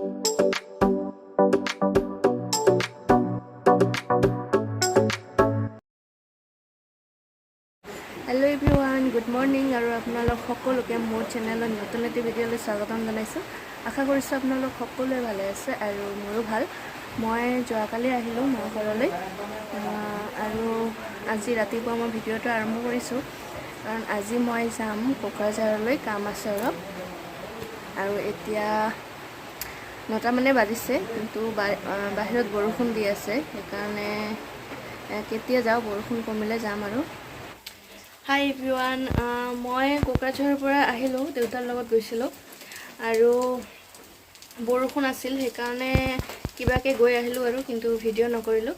Hello everyone, good morning আৰু আপোনালোক সকলোকে মোৰ চেনেলৰ নতুন এটা ভিডিঅ'লৈ স্বাগতম জনাইছোঁ। আশা কৰিছোঁ আপোনালোক সকলোৱে ভালে আছে আৰু মোৰো ভাল। মই যোৱাকালি আহিলোঁ মোৰ ঘৰলৈ আৰু আজি ৰাতিপুৱা মই ভিডিঅ'টো আৰম্ভ কৰিছোঁ কাৰণ আজি মই যাম কোকৰাঝাৰলৈ, কাম আছে অলপ। আৰু এতিয়া 9টা মানে বাজিছে কিন্তু বাহিৰত বৰষুণ দি আছে, সেইকাৰণে কেতিয়া যাওঁ বৰষুণ কমিলে যাম আৰু। হাই এভৰিৱান, মই কোকৰাঝাৰৰ পৰা আহিলোঁ, দেউতাৰ লগত গৈছিলোঁ আৰু বৰষুণ আছিল সেইকাৰণে কিবাকৈ গৈ আহিলোঁ আৰু কিন্তু ভিডিঅ' নকৰিলোঁ।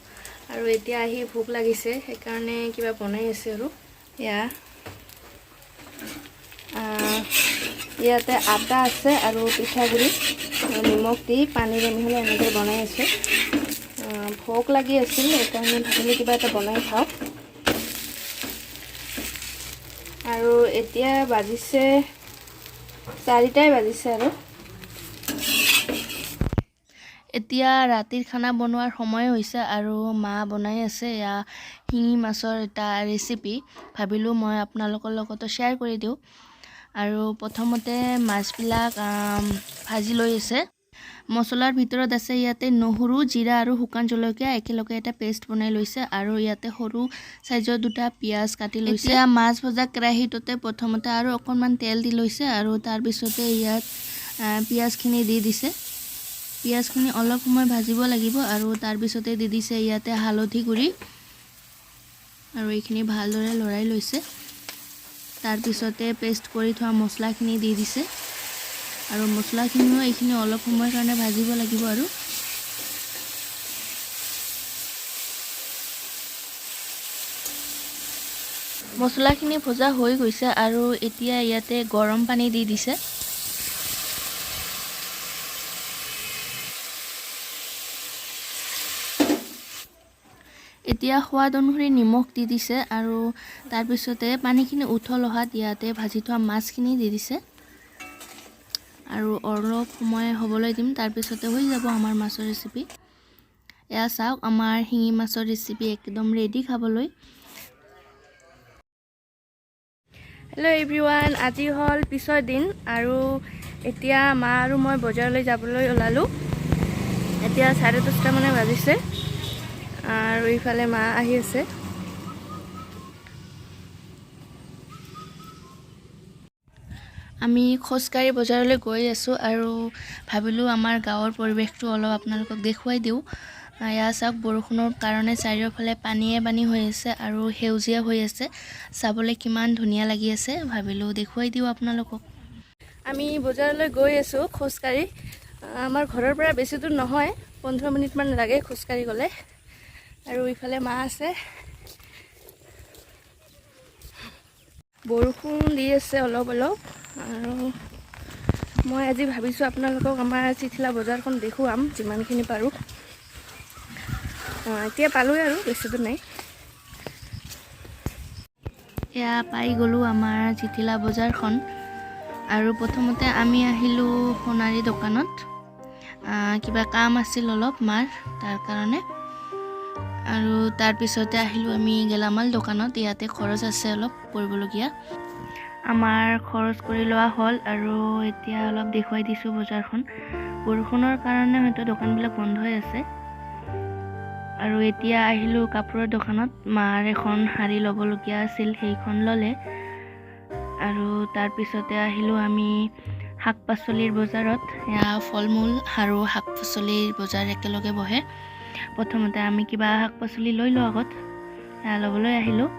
আৰু এতিয়া আহি ভোক লাগিছে সেইকাৰণে কিবা বনাই আছে আৰু ইয়াতে আটা আছে আৰু পিঠাগুড়ি নিমখ দি পানীৰে মিহলাই এনেকৈ বনাই আছে। ভোক লাগি আছিল সেইকাৰণে ভাবিলোঁ কিবা এটা বনাই খাওঁ। আৰু এতিয়া বাজিছে 4টাই বাজিছে আৰু এতিয়া ৰাতিৰ খানা বনোৱাৰ সময় হৈছে আৰু মা বনাই আছে শিঙি মাছৰ এটা ৰেচিপি। ভাবিলোঁ মই আপোনালোকৰ লগতো শ্বেয়াৰ কৰি দিওঁ। আৰু প্ৰথমতে মাছবিলাক ভাজি লৈ আছে। মছলাৰ ভিতৰত আছে ইয়াতে নহৰু, জিৰা আৰু শুকান জলকীয়া একেলগে এটা পেষ্ট বনাই লৈছে আৰু ইয়াতে সৰু সাইজৰ 2টা পিয়াজ কাটি লৈছে। এতিয়া মাছ ভজা কেৰাহীটোতে প্ৰথমতে আৰু অকণমান তেল দি লৈছে আৰু তাৰপিছতে ইয়াত পিয়াজখিনি দি দিছে। পিয়াজখিনি অলপ সময় ভাজিব লাগিব আৰু তাৰপিছতে দি দিছে ইয়াতে হালধি গুড়ি আৰু এইখিনি ভালদৰে লৰাই লৈছে। তাৰপিছতে পেষ্ট কৰি থোৱা মছলাখিনি দি দিছে আৰু মছলাখিনিও এইখিনি অলপ সময়ৰ কাৰণে ভাজিব লাগিব আৰু মছলাখিনি ভজা হৈ গৈছে আৰু এতিয়া ইয়াতে গৰম পানী দি দিছে। এতিয়া সোৱাদ অনুসৰি নিমখ দি দিছে আৰু তাৰপিছতে পানীখিনি উতল অহাত ইয়াতে ভাজি থোৱা মাছখিনি দি দিছে আৰু অলপ সময় হ'বলৈ দিম, তাৰপিছতে হৈ যাব আমাৰ মাছৰ ৰেচিপি। এয়া চাওক, আমাৰ শিঙি মাছৰ ৰেচিপি একদম ৰেডি খাবলৈ। হেল্ল' এভৰিৱান, আজি হ'ল পিছৰ দিন আৰু এতিয়া মা আৰু মই বজাৰলৈ যাবলৈ ওলালোঁ। এতিয়া 10:30 মানে বাজিছে আৰু ইফালে মা আহি আছে। আমি খোজকাঢ়ি বজাৰলৈ গৈ আছোঁ আৰু ভাবিলোঁ আমাৰ গাঁৱৰ পৰিৱেশটো অলপ আপোনালোকক দেখুৱাই দিওঁ। এয়া চাওক, বৰষুণৰ কাৰণে চাৰিওফালে পানীয়ে পানী হৈ আছে আৰু সেউজীয়া হৈ আছে। চাবলৈ কিমান ধুনীয়া লাগি আছে, ভাবিলোঁ দেখুৱাই দিওঁ আপোনালোকক। আমি বজাৰলৈ গৈ আছোঁ খোজকাঢ়ি। আমাৰ ঘৰৰ পৰা বেছি দূৰ নহয়, 15 মিনিটমান লাগে খোজকাঢ়ি গ'লে। আৰু ইফালে মা আছে। বৰষুণ দি আছে অলপ অলপ আৰু মই আজি ভাবিছোঁ আপোনালোকক আমাৰ চিঠিলা বজাৰখন দেখুৱাম যিমানখিনি পাৰোঁ। এতিয়া পালোঁৱে আৰু বেছি দূৰ নাই। এয়া পাই গ'লোঁ আমাৰ চিঠিলা বজাৰখন আৰু প্ৰথমতে আমি আহিলোঁ সোণাৰী দোকানত। কিবা কাম আছিল অলপ মাৰ, তাৰ কাৰণে। আৰু তাৰপিছতে আহিলোঁ আমি গেলামাল দোকানত। ইয়াতে খৰচ আছে অলপ কৰিবলগীয়া। আমাৰ খৰচ কৰি লোৱা হ'ল আৰু এতিয়া অলপ দেখুৱাই দিছোঁ বজাৰখন। বৰষুণৰ কাৰণে হয়তো দোকানবিলাক বন্ধ হৈ আছে। আৰু এতিয়া আহিলোঁ কাপোৰৰ দোকানত। মাৰ এখন শাৰী ল'বলগীয়া আছিল, সেইখন ল'লে। আৰু তাৰপিছতে আহিলোঁ আমি শাক পাচলিৰ বজাৰত। এয়া ফল মূল আৰু শাক পাচলিৰ বজাৰ একেলগে বহে। প্ৰথমতে আমি কিবা শাক পাচলি লৈ লওঁ আগত, এয়া ল'বলৈ আহিলোঁ।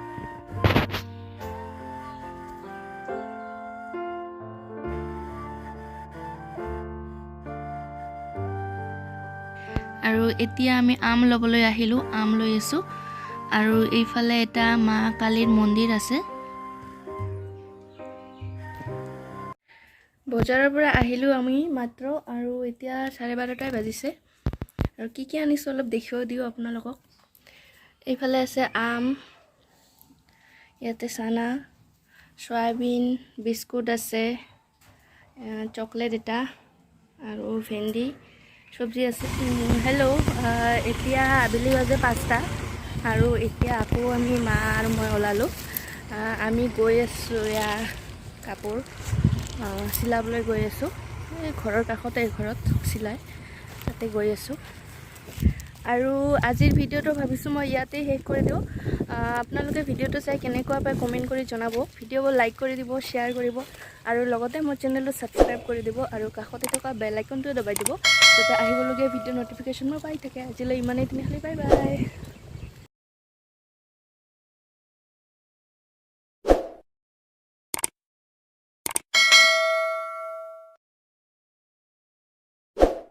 আৰু এতিয়া আমি আম ল'বলৈ আহিলোঁ, আম লৈ আছোঁ। আৰু এইফালে এটা মা কালীৰ মন্দিৰ আছে। বজাৰৰ পৰা আহিলোঁ আমি মাত্ৰ আৰু এতিয়া 12:30 বাজিছে। আৰু কি আনিছোঁ অলপ দেখুৱাই দিওঁ আপোনালোকক। এইফালে আছে আম, ইয়াতে চানা, চয়াবিন, বিস্কুট আছে, চকলেট এটা আৰু ভেন্দি, চব্জি আছে। হেল্ল', এতিয়া আবেলি বাজে 5টা আৰু এতিয়া আকৌ আমি মা আৰু মই ওলালোঁ। আমি গৈ আছোঁ এয়া কাপোৰ চিলাবলৈ গৈ আছোঁ। এই ঘৰৰ কাষতে ঘৰত চিলাই তাতে গৈ আছোঁ। আৰু আজিৰ ভিডিঅ'টো ভাবিছোঁ মই ইয়াতে শেষ কৰি দিওঁ। আপোনালোকে ভিডিঅ'টো চাই কেনেকুৱা পায় কমেণ্ট কৰি জনাব। ভিডিঅ'বোৰ লাইক কৰি দিব, শ্বেয়াৰ কৰিব আৰু লগতে মোৰ চেনেলটো ছাবস্ক্ৰাইব কৰি দিব আৰু কাষতে থকা বেল আইকনটো দবাই দিব যাতে আহিবলগীয়া ভিডিঅ' ন'টিফিকেশ্যন মই পাই থাকে। আজিলৈ ইমানেই, তেনেহ'লে বাই বাই।